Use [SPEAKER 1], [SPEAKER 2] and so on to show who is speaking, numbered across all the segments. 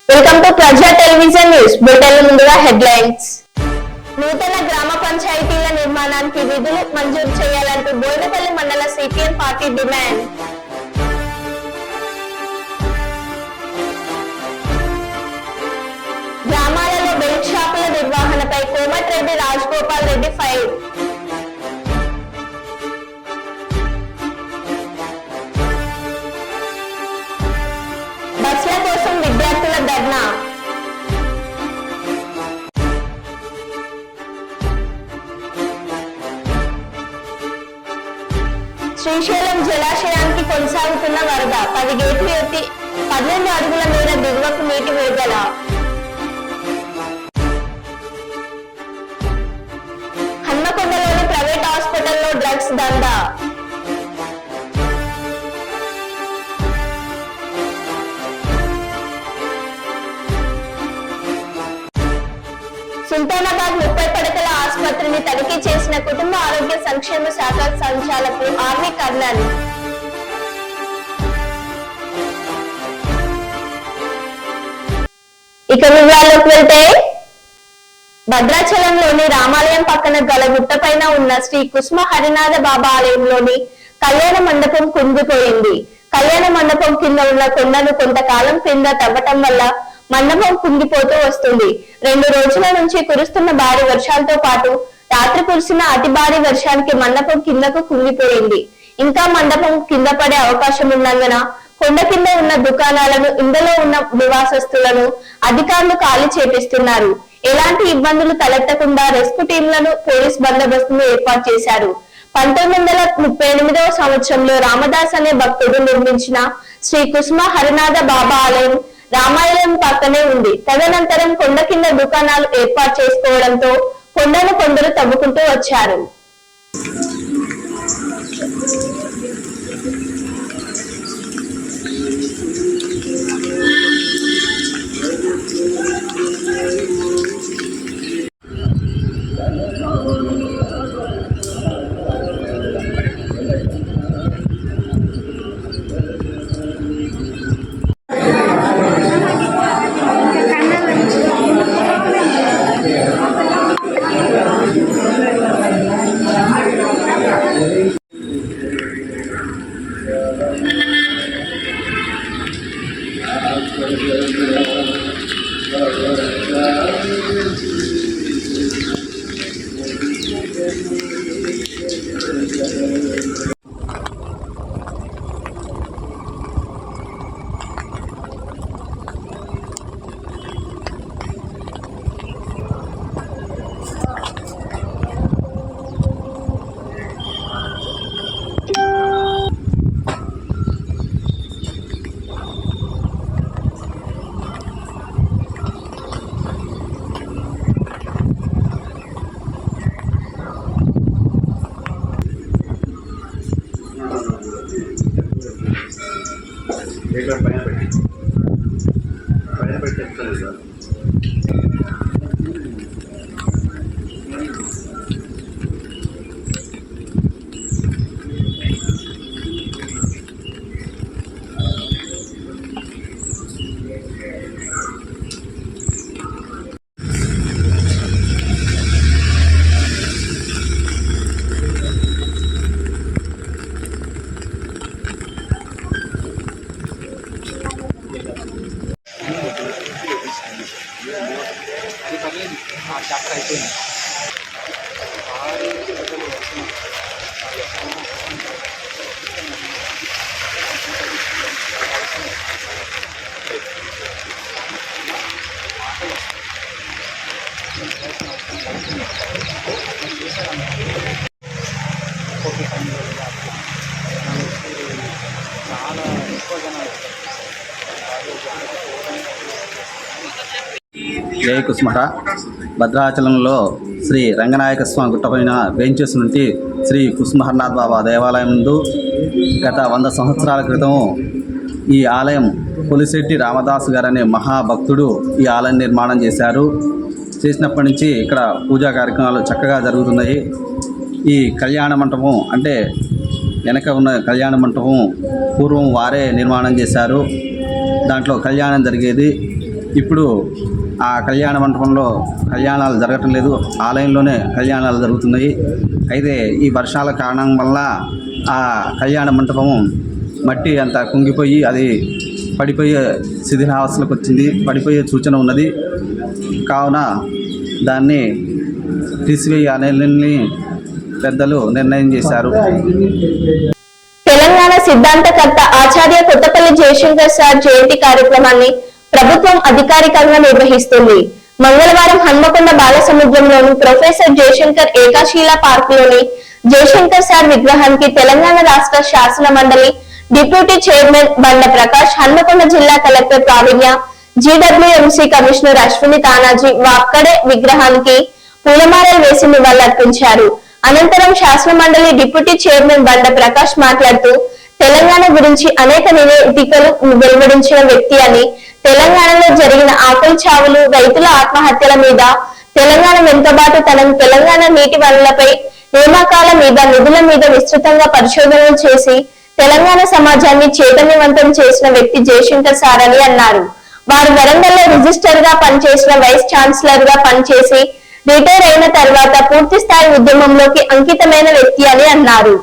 [SPEAKER 1] Welcome to ప్రజా television news bulletin. ముందుగా headlines. నూతన గ్రామ పంచాయతీల నిర్మాణానికి నిధులు మంజూరు చేయాలంటూ బోయినపల్లి మండల సిపిఎం పార్టీ డిమాండ్. గ్రామాలలో బెల్ట్ షాపుల నిర్వహణపై కోమటిరెడ్డి రాజగోపాల్ రెడ్డి ఫైర్. బస్ల కోసం విద్యార్థుల ధర్నా. శ్రీశైలం జలాశయానికి కొనసాగుతున్న వరద 10 గేట్లు ఎత్తి 12 అడుగుల మేర దిగువకు నీటి విడుదల. హన్మకొండలోని ప్రైవేట్ హాస్పిటల్లో డ్రగ్స్ దందా. సుల్తానాబాద్ 30 పడకల ఆసుపత్రిని తనిఖీ చేసిన కుటుంబ ఆరోగ్య సంక్షేమ శాఖ సంచాలకులు ఆర్వి కర్నల్. ఇక వివరాల్లోకి వెళ్తే, భద్రాచలంలోని రామాలయం పక్కన గల గుట్టపైన ఉన్న శ్రీ కుస్మ హరినాథ బాబా ఆలయంలోని కళ్యాణ మండపం కుంగిపోయింది. కళ్యాణ మండపం కింద ఉన్న కొండను కొంతకాలం కింద తవ్వటం వల్ల మండపం కుంగిపోతూ వస్తుంది. 2 రోజుల నుంచి కురుస్తున్న భారీ వర్షాలతో పాటు రాత్రి కురిసిన అతి భారీ వర్షానికి మండపం కిందకు కుంగిపోయింది. ఇంకా మండపం కింద పడే అవకాశం ఉన్నందున కొండ కింద ఉన్న దుకాణాలను, ఇందులో ఉన్న నివాసస్తులను అధికారులు ఖాళీ చేపిస్తున్నారు. ఎలాంటి ఇబ్బందులు తలెత్తకుండా రెస్క్యూ టీంలను, పోలీస్ బందోబస్తును ఏర్పాటు చేశారు. 1938వ సంవత్సరంలో రామదాస్ అనే భక్తుడు నిర్మించిన శ్రీ కుస్మ హరినాథ బాబా ఆలయం రామాలయం పక్కనే ఉంది. తదనంతరం కొండ కింద దుకాణాలు ఏర్పాటు చేసుకోవడంతో కొండను కొందరు తవ్వుకుంటూ వచ్చారు.
[SPEAKER 2] జై కుస్మహ. భద్రాచలంలో శ్రీ రంగనాయక స్వామి గుట్టపైన వేంచేసి నుండి శ్రీ కుస్మహర్నాథ్ బాబా దేవాలయం ముందు గత 100 సంవత్సరాల క్రితం ఈ ఆలయం పులిశెట్టి రామదాసు గారు అనే మహాభక్తుడు ఈ ఆలయం నిర్మాణం చేశారు. చేసినప్పటి నుంచి ఇక్కడ పూజా కార్యక్రమాలు చక్కగా జరుగుతున్నాయి. ఈ కళ్యాణ మంటపం అంటే వెనక ఉన్న కళ్యాణ మంటపం పూర్వం వారే నిర్మాణం చేశారు. దాంట్లో కళ్యాణం జరిగేది. ఇప్పుడు ఆ కళ్యాణ మండపంలో కళ్యాణాలు జరగటం లేదు, ఆలయంలోనే కళ్యాణాలు జరుగుతున్నాయి. అయితే ఈ వర్షాల కారణం వల్ల ఆ కళ్యాణ మంటపం మట్టి అంతా కుంగిపోయి అది పడిపోయే శిథిలావస్థలకు వచ్చింది, పడిపోయే సూచన ఉన్నది. కావున దాన్ని తీసివేయాలని పెద్దలు నిర్ణయం చేశారు.
[SPEAKER 1] తెలంగాణ సిద్ధాంతకర్త ఆచార్య కొత్తపల్లి జయశంకర్ సార్ జయంతి కార్యక్రమాన్ని ప్రభుత్వం అధికారికంగా నిర్వహిస్తుంది. మంగళవారం హన్మకొండ బాలసముద్రంలోని ప్రొఫెసర్ జయశంకర్ ఏకాశీల పార్కులోని జయశంకర్ సార్ విగ్రహానికి తెలంగాణ రాష్ట్ర శాసన మండలి డిప్యూటీ చైర్మన్ బండ ప్రకాష్, హన్మకొండ జిల్లా collector Praveenya, GWMC commissioner Ashwini Tanaji Wakade విగ్రహానికి పూలమాలలు వేసి నివాళులర్పించారు. అనంతరం శాసన మండలి డిప్యూటీ చైర్మన్ బండ ప్రకాష్ మాట్లాడుతూ తెలంగాణ గురించి అనేక నివేదికలు వెలువడించిన వ్యక్తి అని, తెలంగాణలో జరిగిన ఆకలి చావులు, రైతుల ఆత్మహత్యల మీద, తెలంగాణ వెనుకబాటుతనం, తెలంగాణ నీటి వనరులపై, నియామకాల మీద, నిధుల మీద విస్తృతంగా పరిశోధనలు చేసి తెలంగాణ సమాజాన్ని చైతన్యవంతం చేసిన వ్యక్తి జయశంకర్ సార్ అని అన్నారు. వారు వరంగల్లో రిజిస్టర్ గా పనిచేసిన వైస్ ఛాన్సలర్ గా పనిచేసి రిటైర్ అయిన తర్వాత పూర్తి స్థాయి ఉద్యమంలోకి అంకితమైన వ్యక్తి అని అన్నారు.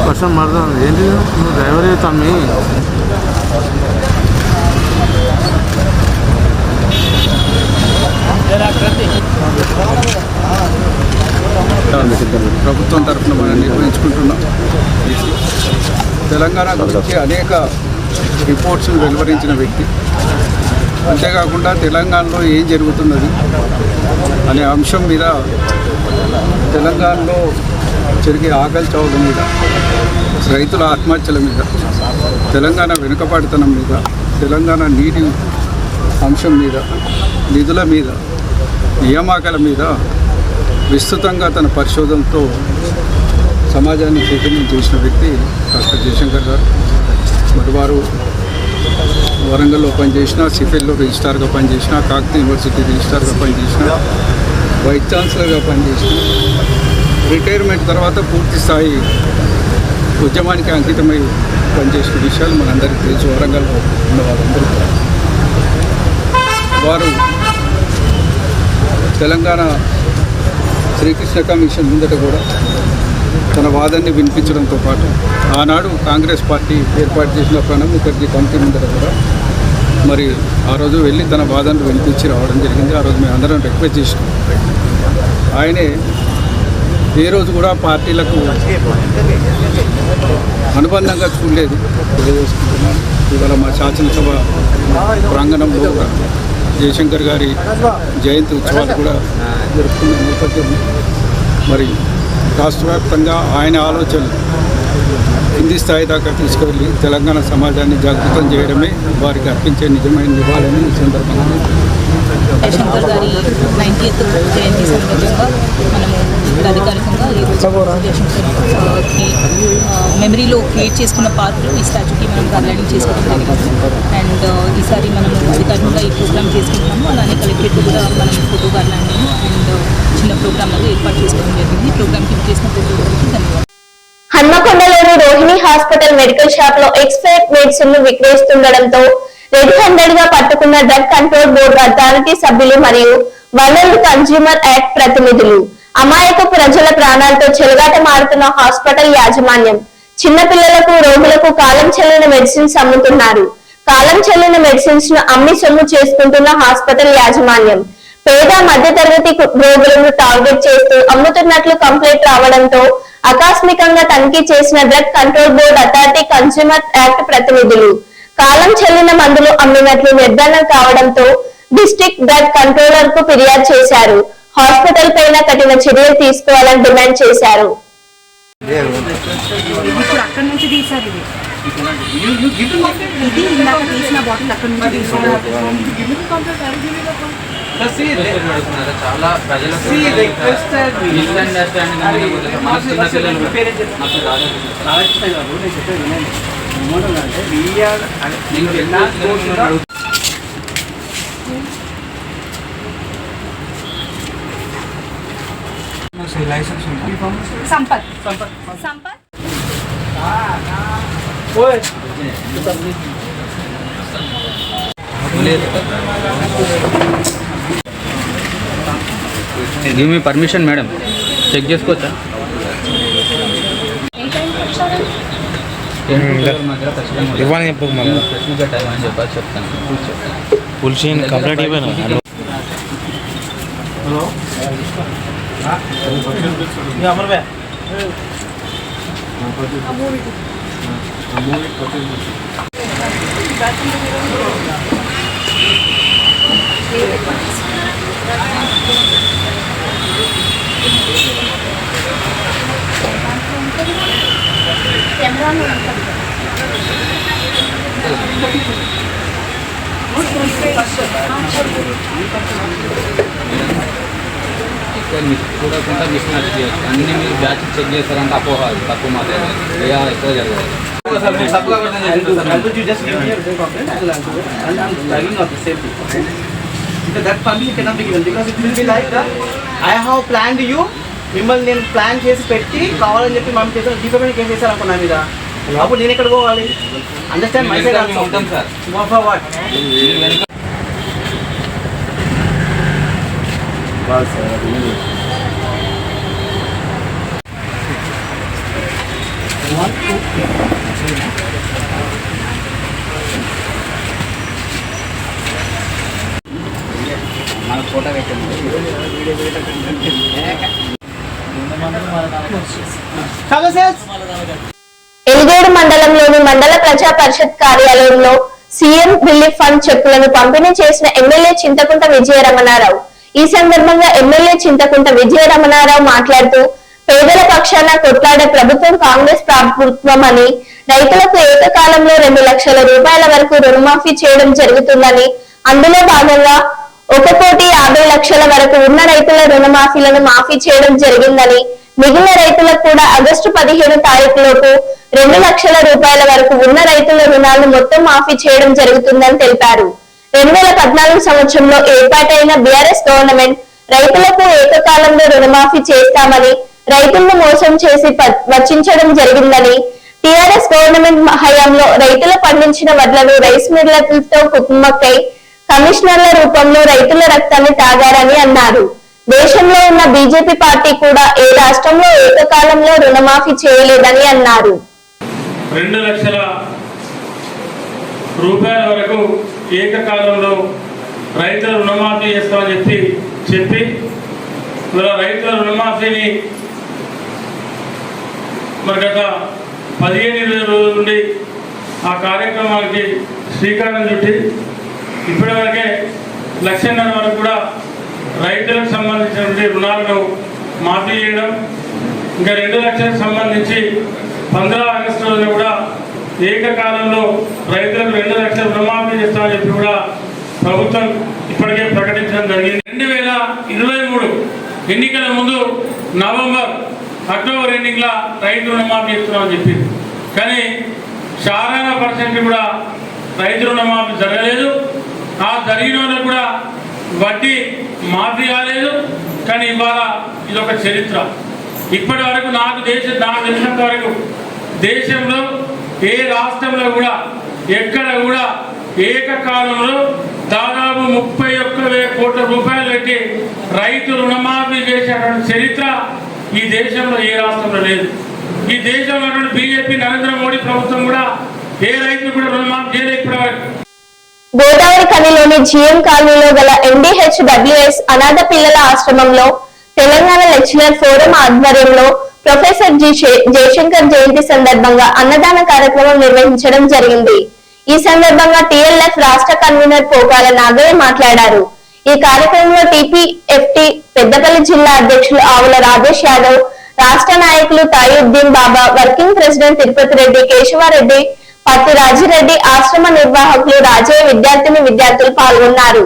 [SPEAKER 3] వర్షం పడుతుంది ఏంటి నువ్వు డ్రైవర్ తమ్మి
[SPEAKER 4] ప్రభుత్వం తరఫున మనం నిర్వహించుకుంటున్నాం. తెలంగాణ గురించి అనేక రిపోర్ట్స్ను వెలువరించిన వ్యక్తి. అంతేకాకుండా తెలంగాణలో ఏం జరుగుతున్నది అనే అంశం మీద, తెలంగాణలో జరిగే ఆకలి చావుల మీద, రైతుల ఆత్మహత్యల మీద, తెలంగాణ వెనుకబాటుతనం మీద, తెలంగాణ నీటి అంశం మీద, నిధుల మీద, నియామకాల మీద విస్తృతంగా తన పరిశోధనతో సమాజాన్ని చైతన్యం చేసిన వ్యక్తి డాక్టర్ జయశంకర్ గారు. మరి వారు వరంగల్లో పనిచేసిన, సిఫెల్లో రిజిస్ట్రార్గా పనిచేసిన, కాకతీయ యూనివర్సిటీ రిజిస్ట్రార్గా పనిచేసిన, వైస్ ఛాన్సలర్గా పనిచేసిన, రిటైర్మెంట్ తర్వాత పూర్తి స్థాయి ఉద్యమానికి అంకితమై పనిచేసిన విషయాలు మనందరికీ తెలుసు. వరంగల్లో ఉన్న వారందరూ వారు తెలంగాణ శ్రీకృష్ణ కమిషన్ ముందట కూడా తన వాదాన్ని వినిపించడంతో పాటు ఆనాడు కాంగ్రెస్ పార్టీ ఏర్పాటు చేసిన ప్రణబ్ ముఖర్జీ కమిటీ ముందట కూడా మరి ఆ రోజు వెళ్ళి తన వాదాన్ని వినిపించి రావడం జరిగింది. ఆ రోజు మేము అందరం రిక్వెస్ట్ చేసినాం. ఆయనే ఏ రోజు కూడా పార్టీలకు అనుబంధంగా చూడలేదు. తెలియజేసుకుంటున్నాను. ఇవాళ మా శాసనసభ ప్రాంగణంలో జయశంకర్ గారి జయంతి ఉత్సవాలు కూడా జరుపుకున్న నేపథ్యం మరి రాష్ట్ర వ్యాప్తంగా ఆయన ఆలోచనలు కింది స్థాయి దాకా తీసుకువెళ్ళి తెలంగాణ సమాజాన్ని జాగృతం చేయడమే వారికి అర్పించే నిజమైన నివాళని ఈ సందర్భంగా
[SPEAKER 5] జయశంకర్ గారి 90th జయంతి సందర్భంగా మనము ఇక్కడ అధికారికంగా జయశంకర్కి మెమరీలో క్రియేట్ చేసుకున్న పార్క్ ఈ స్టాచ్యూకి మనం గార్లెండింగ్ చేసుకోవడం జరిగింది. అండ్ ఈసారి మనము అధికారికంగా ఈ ప్రోగ్రామ్ చేసుకుంటున్నాము. అలానే కలెక్టరేట్ కూడా మనం ఫోటో గార్లెండింగ్ అండ్ చిన్న ప్రోగ్రామ్ లాగా ఏర్పాటు చేసుకోవడం జరిగింది. ఈ ప్రోగ్రామ్కి చేసిన ప్రతి ఒక్కరికి ధన్యవాదాలు.
[SPEAKER 1] హన్మకొండలోని రోహిణి హాస్పిటల్ మెడికల్ షాప్ లో ఎక్స్పైర్డ్ మెడిసిన్ ను విక్రయిస్తుండటంతో రెడ్ హ్యాండెడ్ గా పట్టుకున్న డ్రగ్ కంట్రోల్ బోర్డు అథారిటీ సభ్యులు మరియు వరల్డ్ కన్స్యూమర్ యాక్ట్ ప్రతినిధులు. అమాయక ప్రజల ప్రాణాలతో చెలగాటమాడుతున్న హాస్పిటల్ యాజమాన్యం చిన్నపిల్లలకు, రోగులకు కాలం చెల్లిన మెడిసిన్స్ అమ్ముతున్నారు. కాలం చెల్లిన మెడిసిన్స్ ను అమ్మి సొమ్ము చేసుకుంటున్న హాస్పిటల్ యాజమాన్యం పేద మధ్యతరగతి రోగులను టార్గెట్ చేస్తూ అమ్ముతున్నట్లు కంప్లైంట్ రావడంతో ఆకస్మికంగా తనిఖీ చేసిన drug control board authority consumer act ప్రతినిధులు కాలం చెల్లిన మందులు అమ్మినట్లు నిర్ధారణ కావడంతో డిస్ట్రిక్ట్ డ్రగ్ కంట్రోలర్ కు ఫిర్యాదు చేశారు. హాస్పిటల్ పైన కఠిన చర్యలు తీసుకోవాలని డిమాండ్ చేశారు.
[SPEAKER 6] ఇప్పుడు అక్కడి నుంచి తీసారు. ఇది ఇందాక తీసిన బాటిల్ అక్కడి నుంచి తీసారు. చాలా ప్రజలకు
[SPEAKER 4] లైసెన్స్ ఉందా?
[SPEAKER 6] Sampath
[SPEAKER 7] give me permission madam, check చేసుకోవచ్చా?
[SPEAKER 3] ఇవ్వని చెప్పు మళ్ళీ
[SPEAKER 7] టైం అని చెప్పాలి, చెప్తాను.
[SPEAKER 3] పులిసి కంప్లైంట్ ఇవ్వను.
[SPEAKER 7] మీకు చూడకుండా మిస్మ్యాచ్ చేయొచ్చు. అన్ని మీరు బ్యాచ్ చెక్ చేస్తారంటే అపోహ, తక్కువ మాట్లాడాలి, ఎక్కువ జరగాలి.
[SPEAKER 8] మిమ్మల్ని నేను ప్లాన్ చేసి పెట్టి కావాలని చెప్పి మనం చేసిన డిఫెక్ట్ కేసు చేశారు అనుకున్నా మీద అప్పుడు నేను ఎక్కడ పోవాలి? Understand my side also.
[SPEAKER 7] ఉంటాం సార్.
[SPEAKER 8] For what?
[SPEAKER 7] మన ఫోటో పెట్టండి.
[SPEAKER 1] ఎల్గేడు మండలంలోని మండల ప్రజా పరిషత్ కార్యాలయంలో సీఎం రిలీఫ్ ఫండ్ చెక్కులను పంపిణీ చేసిన ఎమ్మెల్యే చింతకుంట విజయరమణారావు. ఈ సందర్భంగా ఎమ్మెల్యే చింతకుంట విజయరమణారావు మాట్లాడుతూ పేదల పక్షాన కొట్లాడే ప్రభుత్వం కాంగ్రెస్ ప్రభుత్వం అని, రైతులకు ఏకకాలంలో 2 లక్షల రూపాయల వరకు రుణమాఫీ చేయడం జరుగుతుందని, అందులో భాగంగా 1,50,00,000 వరకు ఉన్న రైతుల రుణమాఫీలను మాఫీ చేయడం జరిగిందని, మిగిలిన రైతులకు కూడా ఆగస్టు 15 తారీఖులోపు 2 లక్షల రూపాయల వరకు ఉన్న రైతుల రుణాలను మొత్తం మాఫీ చేయడం జరుగుతుందని తెలిపారు. 2014 సంవత్సరంలో ఏర్పాటైన బీఆర్ఎస్ గవర్నమెంట్ రైతులకు ఏకకాలంలో రుణమాఫీ చేస్తామని రైతులను మోసం చేసి వచ్చించడం జరిగిందని, టీఆర్ఎస్ గవర్నమెంట్ హయాంలో రైతులు పండించిన వడ్లను రైస్ మిల్లర్లతో కుమ్మక్కై కమిషనర్ల రూపంలో రైతుల రక్తాన్ని తాగారని అన్నారు. దేశంలో ఉన్న బీజేపీ పార్టీ కూడా ఏ రాష్ట్రంలో ఏకకాలంలో రుణమాఫీ చేయలేదని అన్నారు.
[SPEAKER 9] 2 లక్షల రూపాయల వరకు ఏకకాలంలో రైతుల రుణమాఫీ చేస్తామని చెప్పి మన రైతుల రుణమాఫీని మరి గత 15-20 రోజుల నుండి ఆ కార్యక్రమానికి శ్రీకారం చుట్టి ఇప్పటివరకే 1.5 లక్షల వరకు కూడా రైతులకు సంబంధించినటువంటి రుణాలను మాఫీ చేయడం, ఇంకా 2 లక్షలకు సంబంధించి 15 ఆగస్టు రోజున కూడా ఏకకాలంలో రైతులకు 2 లక్షల రుణమాఫీ చేస్తామని చెప్పి కూడా ప్రభుత్వం ఇప్పటికే ప్రకటించడం జరిగింది. 2023 ఎన్నికల ముందు అక్టోబర్ ఎండింగ్లో రైతు రుణమాఫీ చేస్తున్నామని చెప్పింది. కానీ శారణ % కూడా రైతు రుణమాఫీ జరగలేదు. ఆ జరిగిన వాళ్ళకు కూడా వడ్డీ మాఫీ కాలేదు. కానీ ఇవాళ ఇదొక చరిత్ర. ఇప్పటి వరకు నాకు తెలిసినంత వరకు దేశంలో ఏ రాష్ట్రంలో కూడా ఎక్కడ కూడా ఏకకాలంలో దాదాపు 31,000 కోట్ల రూపాయలు పెట్టి రైతు రుణమాఫీ చేసేటువంటి చరిత్ర ఈ దేశంలో ఏ రాష్ట్రంలో లేదు. ఈ దేశంలో బీజేపీ నరేంద్ర మోడీ ప్రభుత్వం కూడా ఏ రైతు కూడా రుణమాఫీ చేయలేదు ఇప్పటి వరకు.
[SPEAKER 1] గోదావరి కనిలోని జిఎం కాలనీలో గల NDHWS అనాథ పిల్లల ఆశ్రమంలో తెలంగాణ లెక్చరర్ ఫోరం ఆధ్వర్యంలో ప్రొఫెసర్ జయశంకర్ జయంతి సందర్భంగా అన్నదాన కార్యక్రమం నిర్వహించడం జరిగింది. ఈ సందర్భంగా TLF రాష్ట్ర కన్వీనర్ పోకాల నాగయ్య మాట్లాడారు. ఈ కార్యక్రమంలో TPFT పెద్దపల్లి జిల్లా అధ్యక్షులు ఆవుల రాజేష్ యాదవ్, రాష్ట్ర నాయకులు తాయుద్దీన్ బాబా, వర్కింగ్ ప్రెసిడెంట్ తిరుపతి రెడ్డి, కేశవారెడ్డి, పత్తి రాజిరెడ్డి, ఆశ్రమ నిర్వాహకులు, రాజయ్య, విద్యార్థులు పాల్గొన్నారు.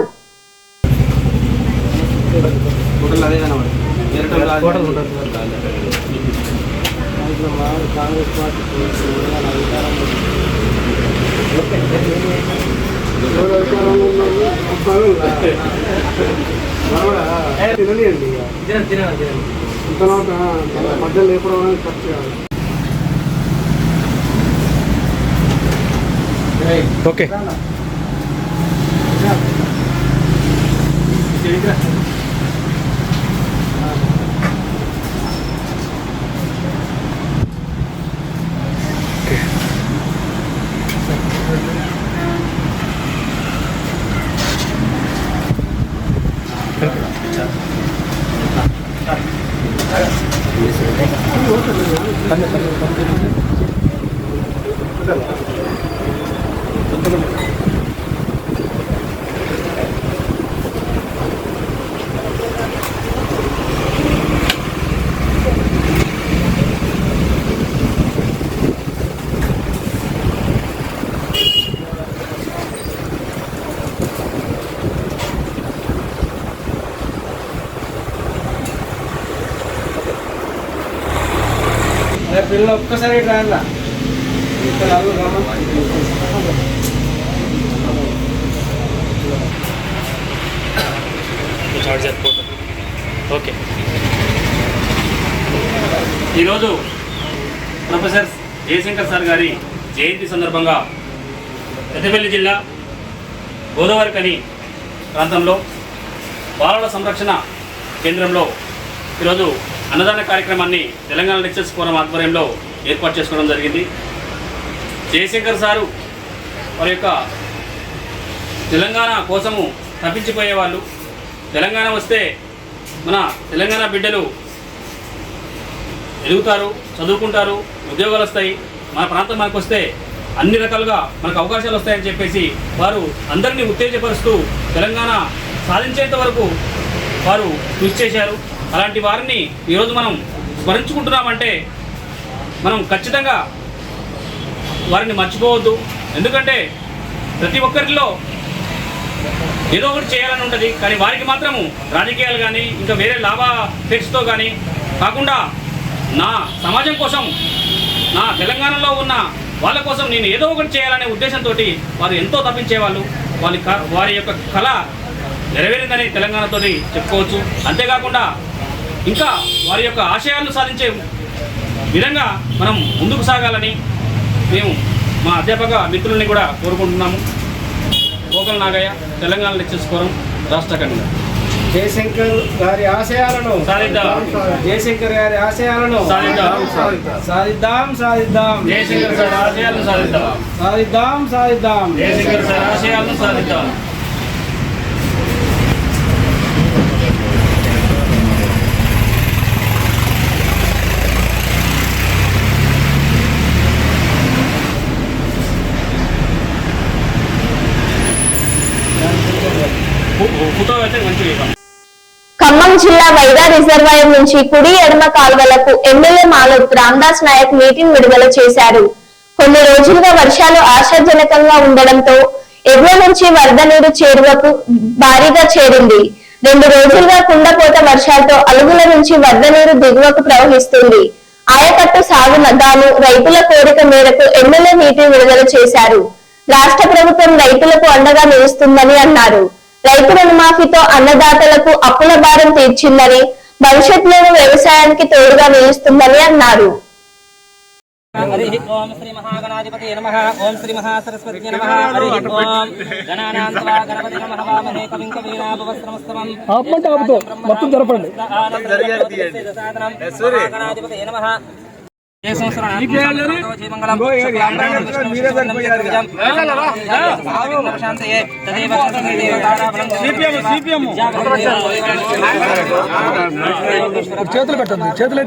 [SPEAKER 4] మధ్యలో లేపడం అనేది ఖర్చు కాదు.
[SPEAKER 3] ఓకే
[SPEAKER 8] పిల్లలు ఒక్కసారి రాయాల
[SPEAKER 9] ఓకే. ఈరోజు ప్రొఫెసర్ జయశంకర్ సార్ గారి జయంతి సందర్భంగా పెద్దపల్లి జిల్లా గోదావరికని ప్రాంతంలో బాలల సంరక్షణ కేంద్రంలో ఈరోజు అన్నదాన కార్యక్రమాన్ని తెలంగాణ లెక్చర్స్ ఫోరం ఆధ్వర్యంలో ఏర్పాటు చేసుకోవడం జరిగింది. జయశంకర్ సారు వారి యొక్క తెలంగాణ కోసము తప్పించిపోయేవాళ్ళు. తెలంగాణ వస్తే మన తెలంగాణ బిడ్డలు ఎదుగుతారు, చదువుకుంటారు, ఉద్యోగాలు వస్తాయి, మన ప్రాంతం మనకు వస్తే అన్ని రకాలుగా మనకు అవకాశాలు వస్తాయని చెప్పేసి వారు అందరినీ ఉత్తేజపరుస్తూ తెలంగాణ సాధించేంత వరకు వారు కృషి చేశారు. అలాంటి వారిని ఈరోజు మనం స్మరించుకుంటున్నామంటే మనం ఖచ్చితంగా వారిని మర్చిపోవద్దు. ఎందుకంటే ప్రతి ఒక్కరిలో ఏదో ఒకటి చేయాలని ఉంటుంది, కానీ వారికి మాత్రము రాజకీయాలు కానీ ఇంకా వేరే లాభాపేక్షతో కానీ కాకుండా నా సమాజం కోసం, నా తెలంగాణలో ఉన్న వాళ్ళ కోసం నేను ఏదో ఒకటి చేయాలనే ఉద్దేశంతో వారు ఎంతో తప్పించేవాళ్ళు. వారి యొక్క కళ నెరవేరిందని తెలంగాణతో చెప్పుకోవచ్చు. అంతేకాకుండా ఇంకా వారి యొక్క ఆశయాలను సాధించే విధంగా మనం ముందుకు సాగాలని మేము మా అధ్యాపక మిత్రుల్ని కూడా కోరుకుంటున్నాము. గోకల నాగయ్య, తెలంగాణ లెక్చర్స్ ఫోరం రాష్ట్ర కన్వీనర్.
[SPEAKER 8] జయశంకర్ గారి ఆశయాలను
[SPEAKER 9] సాధిద్దాం,
[SPEAKER 8] జయశంకర్ గారి ఆశయాలను
[SPEAKER 9] సాధిద్దాం,
[SPEAKER 8] సాధిద్దాం, సాధిద్దాం,
[SPEAKER 9] జయశంకర్ సార్ ఆశయాలను సాధిద్దాం,
[SPEAKER 8] సాధిద్దాం, సాధిద్దాం,
[SPEAKER 9] జయశంకర్ సార్ ఆశయాలను సాధిద్దాం.
[SPEAKER 1] ఖమ్మం జిల్లా వైరా రిజర్వాయర్ నుంచి కుడి ఎడమ కాల్వలకు ఎమ్మెల్యే మాలోత్ రామదాస్ నాయక్ నీటిని విడుదల చేశారు. కొన్ని రోజులుగా వర్షాలు ఆశాజనకంగా ఉండడంతో ఎగువ నుంచి వరద నీరు చేరువకు భారీగా చేరింది. 2 రోజులుగా కుండపోత వర్షాలతో అలుగుల నుంచి వరద నీరు దిగువకు ప్రవహిస్తుంది. ఆయకట్టు సాగుదాను రైతుల కోరిక మేరకు ఎమ్మెల్యే నీటిని విడుదల చేశారు. రాష్ట్ర ప్రభుత్వం రైతులకు అండగా నిలుస్తుందని అన్నారు. రైతు రుణమాఫీతో అన్నదాతలకు అప్పుల భారం తీర్చిందని, భవిష్యత్తులో వ్యవసాయానికి తోడుగా నిలుస్తుందని అన్నారు.
[SPEAKER 8] ఓం శ్రీ మహాగణాధిపతి నమః. ఓం శ్రీ మహాసరస్వతి నమః. హరి ఓం గణానాం త్వా గణపతి నమః. వామహే కవిం కవీనాభవస్త్రమస్తమం. మొత్తం జరపండి. మహాగణాధిపతి నమః. జయ సంవత్సరం చేతులు పెట్టండి. చేతులు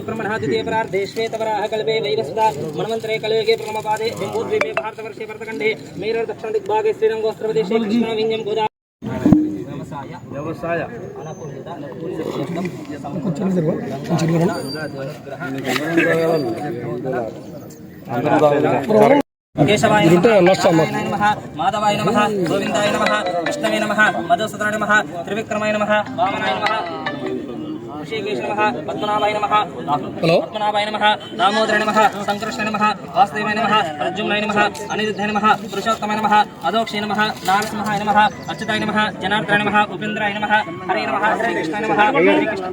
[SPEAKER 8] ब्रह्मणादित्य श्वेतवराह कल्पे वैवस्वता मनमंत्रे कलयुगे प्रथमपादे जम्बूद्वीपे भारतवर्षे भरतखंडे मेरठ दक्षिण दिग्भागे श्रीरंगोस्त्रप्रदेशे कृष्णविंजं गोदा व्यवसाय केशवाय नमः, माधवाय नमः, गोविंदाय नमः, विष्णवे नमः, मधुसूदनाय नमः, त्रिविक्रमाय नमः, वामनाय नमः, ऋषिकेश नमः, पद्मनाभाय नमः, पद्मनाभाय नमः, दामोदराय नमः, संकृष्णाय नमः, वासुदेवाय नमः, प्रद्युम्नाय नमः, अनिरुद्धाय नमः, पुरुषोत्तमाय नमः, अधोक्षाय नमः, नारसिंहाय नमः, अच्युताय नमः, जनार्दनाय नमः, उपेन्द्राय नमः, हरे नमः, हरे कृष्णाय नमः, हरे कृष्ण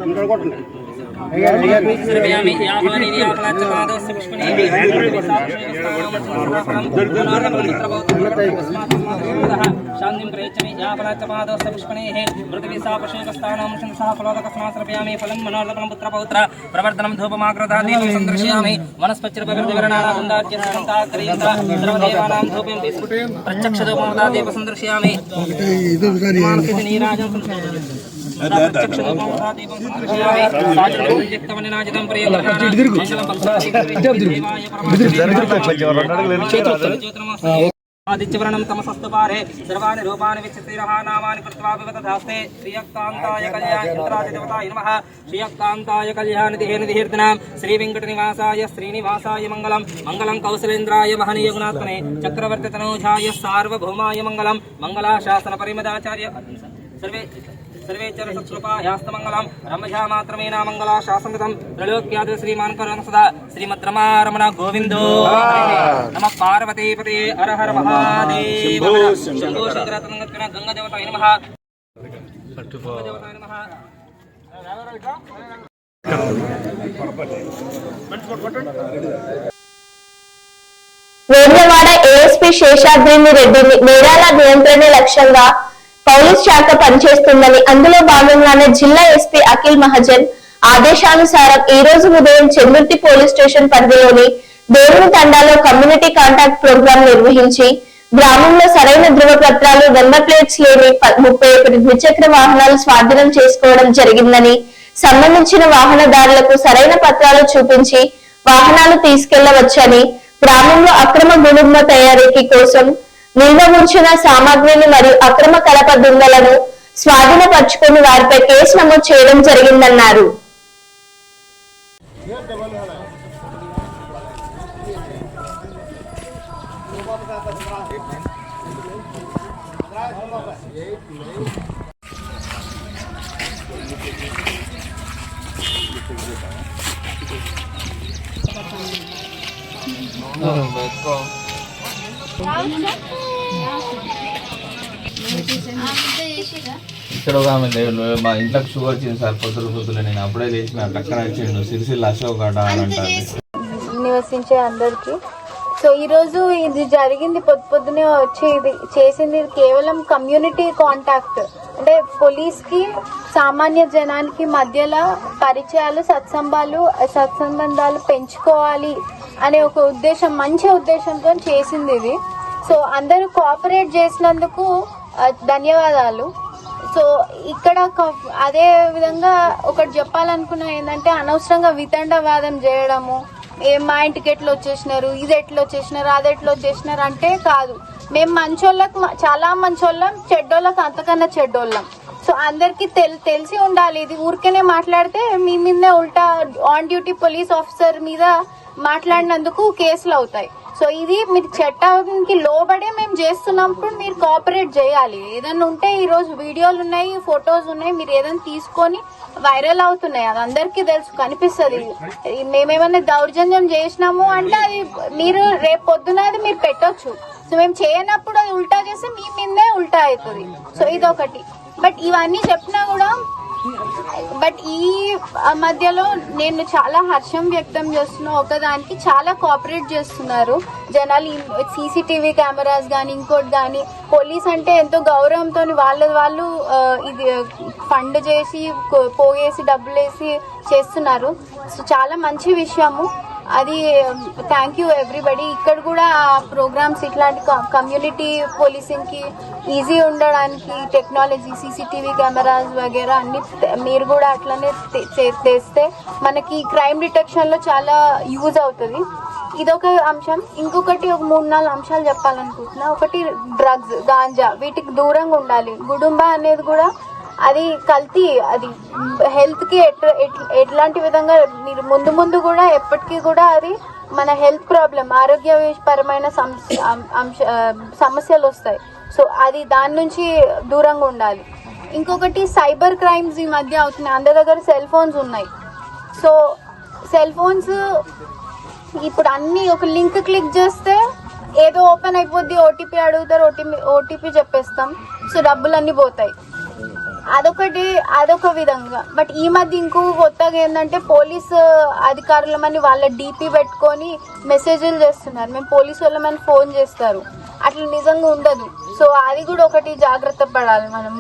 [SPEAKER 8] सर्वयामि याफलानि याफलाच्चपादस्य पुष्पणे शान्तिं प्रयच्छमि याफलाच्चपादस्य पुष्पणे मृतविशापशेषस्थानं सह फलोदकस्मात् सर्वयामि फलं मनोरथं पुत्रपौत्र प्रवर्तनं धूपमाग्रता दीपं सन्दर्शयामि वनस्पतिर्विवर्धवर्णानागुण्डार्ज्यसन्ताग्रयन्ता सर्वदेवानां धूपं प्रत्यक्षधूपमदा दीप सन्दर्शयामि मानसिक नीराजं प्रत्यक्षधूपमदा दीपं सन्दर्शयामि साजनोज्जक्तवननाजितं प्रियं आदित्यवर्णं तमसस्तुपारे सर्वाणि रूपाणि विचित्तिरः नामानि कृत्वा विवदधास्ते श्रीयक्कान्ताय कल्याणराजदेवताय नमः श्रीयक्कान्ताय कल्याणनिधिर्दिनां श्रीवेङ्कटनिवासाय श्रीनिवासाय मङ्गलं मङ्गलं कौशलेन्द्राय महनीयगुणात्मने चक्रवर्तितनूजाय सार्वभौमाय मङ्गलं मङ्गलाशासनपरिमदाचार्य सर्वे चरसत्कृपायास्तमङ्गलं रमझामात्रमेना मङ्गलाशासनगतं त्रैलोक्याद् श्रीमान् करुण सदा श्रीमद्रमारमण गोविन्दो नमः पार्वतीपते हर हर महादेव शम्भो शङ्करात्मगत्वेन गङ्गादेवताय नमः गङ्गादेवताय नमः
[SPEAKER 1] వేములవాడ ఏఎస్పీ శేషాద్రిని రెడ్డిని నేరాల నియంత్రణ లక్ష్యంగా పోలీస్ శాఖ పనిచేస్తుందని అందులో భాగంగానే జిల్లా ఎస్పీ అఖిల్ మహాజన్ ఆదేశానుసారం ఈ రోజు ఉదయం చెందుర్తి పోలీస్ స్టేషన్ పరిధిలోని దేవుని తండాలో కమ్యూనిటీ కాంటాక్ట్ ప్రోగ్రాం నిర్వహించి గ్రామంలో సరైన ధృవపత్రాలు నెంబర్ ప్లేట్స్ లేని 31 ద్విచక్ర వాహనాలు స్వాధీనం చేసుకోవడం జరిగిందని సంబంధించిన వాహనదారులకు సరైన పత్రాలు చూపించి వాహనాలు తీసుకెళ్లవచ్చని గ్రామంలో అక్రమ గుడుంబ తయారీకి కోసం నిల్వ ఉంచిన సామాగ్రిని మరియు అక్రమ కలప దుంగలను స్వాధీనపరుచుకుని వారిపై కేసు నమోదు చేయడం జరిగిందన్నారు.
[SPEAKER 7] ఇక్కడ ఒక ఆమె మా ఇంట్లోకి షుగర్ వచ్చింది సార్ పొద్దులు నేను అప్పుడే లేచిన టక్కన వచ్చిండు సిరిసిల్ల అశోక్ అట అని అంటారు
[SPEAKER 10] నివసించే అందరికీ. సో ఈరోజు ఇది జరిగింది పొద్దునే వచ్చి ఇది చేసింది కేవలం కమ్యూనిటీ కాంటాక్ట్, అంటే పోలీస్కి సామాన్య జనానికి మధ్యలో పరిచయాలు సత్సంబంధాలు పెంచుకోవాలి అనే ఒక ఉద్దేశం, మంచి ఉద్దేశంతో చేసింది ఇది. సో అందరూ కోఆపరేట్ చేసినందుకు ధన్యవాదాలు. సో ఇక్కడ అదే విధంగా ఒకటి చెప్పాలనుకున్నా ఏంటంటే, అనవసరంగా వితండవాదం చేయడము, మా ఇంటికి ఎట్లా వచ్చేసినారు, ఇది ఎట్లా వచ్చేసినారు, అది ఎట్లా వచ్చేసినారు అంటే కాదు. మేము మంచోళ్ళకు చాలా మంచోళ్ళం, చెడ్డోళ్ళకు అంతకన్నా చెడ్డోళ్ళం. సో అందరికీ తెలిసి ఉండాలి. ఇది ఊరికేనే మాట్లాడితే మీ మీదే ఉల్టా ఆన్ డ్యూటీ పోలీస్ ఆఫీసర్ మీద మాట్లాడినందుకు కేసులు అవుతాయి. సో ఇది మీరు చట్టానికి లోబడే మేము చేస్తున్నప్పుడు మీరు కోఆపరేట్ చేయాలి. ఏదైనా ఉంటే ఈరోజు వీడియోలు ఉన్నాయి, ఫొటోస్ ఉన్నాయి, మీరు ఏదైనా తీసుకొని వైరల్ అవుతున్నాయి, అది అందరికీ తెలుసు, కనిపిస్తుంది. మేమేమైనా దౌర్జన్యం చేసినాము అంటే అది మీరు రేపు పొద్దున అది మీరు పెట్టొచ్చు. సో మేము చేయనప్పుడు అది ఉల్టా చేస్తే మీ మీదే ఉల్టా అవుతుంది. సో ఇదొకటి. బట్ ఇవన్నీ చెప్పినా కూడా ఈ మధ్యలో నేను చాలా హర్షం వ్యక్తం చేస్తున్నా. ఒకదానికి చాలా కోఆపరేట్ చేస్తున్నారు జనాలు. సీసీటీవీ కెమెరాస్ కానీ ఇంకోటి కానీ, పోలీస్ అంటే ఎంతో గౌరవంతో వాళ్ళు ఇది ఫండ్ చేసి పోగేసి డబ్బులు వేసి చేస్తున్నారు. సో చాలా మంచి విషయము అది. Thank you everybody. ఇక్కడ కూడా ప్రోగ్రామ్స్ ఇట్లాంటి కమ్యూనిటీ పోలీసింగ్కి ఈజీ ఉండడానికి టెక్నాలజీ, సీసీటీవీ కెమెరాస్ వగేరా అన్ని మీరు కూడా అట్లనే తెస్తే మనకి క్రైమ్ డిటెక్షన్లో చాలా యూజ్ అవుతుంది. ఇదొక అంశం. ఇంకొకటి ఒక 3-4 అంశాలు చెప్పాలనుకుంటున్నా. ఒకటి డ్రగ్స్, గాంజా, వీటికి దూరంగా ఉండాలి. గుడుంబ అనేది కూడా అది కల్తీ, అది హెల్త్కి ఎట్లాంటి విధంగా మీరు ముందు కూడా ఎప్పటికీ కూడా అది మన హెల్త్ ప్రాబ్లం, ఆరోగ్యపరమైన సమస్యలు వస్తాయి. సో అది దాని నుంచి దూరంగా ఉండాలి. ఇంకొకటి సైబర్ క్రైమ్స్ ఈ మధ్య అవుతున్నాయి. అందరి దగ్గర సెల్ ఫోన్స్ ఉన్నాయి. సో సెల్ ఫోన్స్ ఇప్పుడు అన్నీ ఒక లింక్ క్లిక్ చేస్తే ఏదో ఓపెన్ అయిపోద్ది, ఓటీపీ అడుగుతారు, ఓటీపీ చెప్పేస్తాం. సో డబ్బులన్నీ పోతాయి. అదొక విధంగా. బట్ ఈ మధ్య ఇంకో కొత్తగా ఏంటంటే పోలీస్ అధికారులమని వాళ్ళ డీపీ పెట్టుకొని మెసేజ్లు చేస్తున్నారు, మేము పోలీసు వాళ్ళమని ఫోన్ చేస్తారు. అట్లా నిజంగా ఉండదు. సో అది కూడా ఒకటి జాగ్రత్త పడాలి మనం.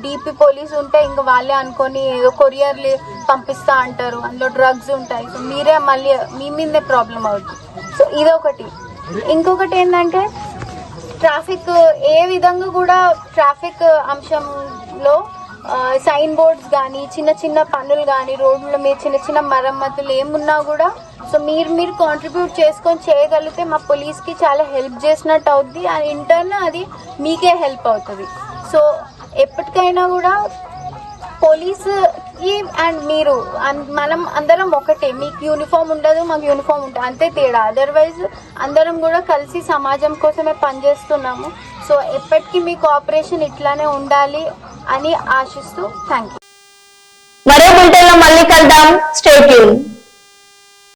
[SPEAKER 10] డీపీ పోలీసు ఉంటే ఇంకా వాళ్ళే అనుకొని ఏదో కొరియర్లు పంపిస్తా అంటారు, అందులో డ్రగ్స్ ఉంటాయి. సో మీరే మళ్ళీ మీ మీదే ప్రాబ్లం అవుతుంది. సో ఇదొకటి. ఇంకొకటి ఏంటంటే ట్రాఫిక్ ఏ విధంగా కూడా ట్రాఫిక్ అంశంలో సైన్ బోర్డ్స్ కానీ చిన్న చిన్న పనులు కానీ రోడ్ల మీద చిన్న చిన్న మరమ్మతులు ఏమున్నా కూడా సో మీరు కాంట్రిబ్యూట్ చేసుకొని చేయగలిగితే మా పోలీస్కి చాలా హెల్ప్ చేసినట్టు అవుద్ది. అండ్ ఇంటర్న్ అది మీకే హెల్ప్ అవుతుంది. సో ఎప్పటికైనా కూడా పోలీసుకి అండ్ మీరు మనం అందరం ఒకటే. మీకు యూనిఫామ్ ఉండదు, మాకు యూనిఫామ్ ఉంటుంది, అంతే తేడా. అదర్వైజ్ అందరం కూడా కలిసి సమాజం కోసమే పనిచేస్తున్నాము. సో ఎప్పటికీ మీ కోఆపరేషన్ ఇట్లానే ఉండాలి అని ఆశిస్తూ థ్యాంక్ యూ.
[SPEAKER 1] మరో బులెటిన్ లో మళ్ళీ కలుద్దాం. Stay tune.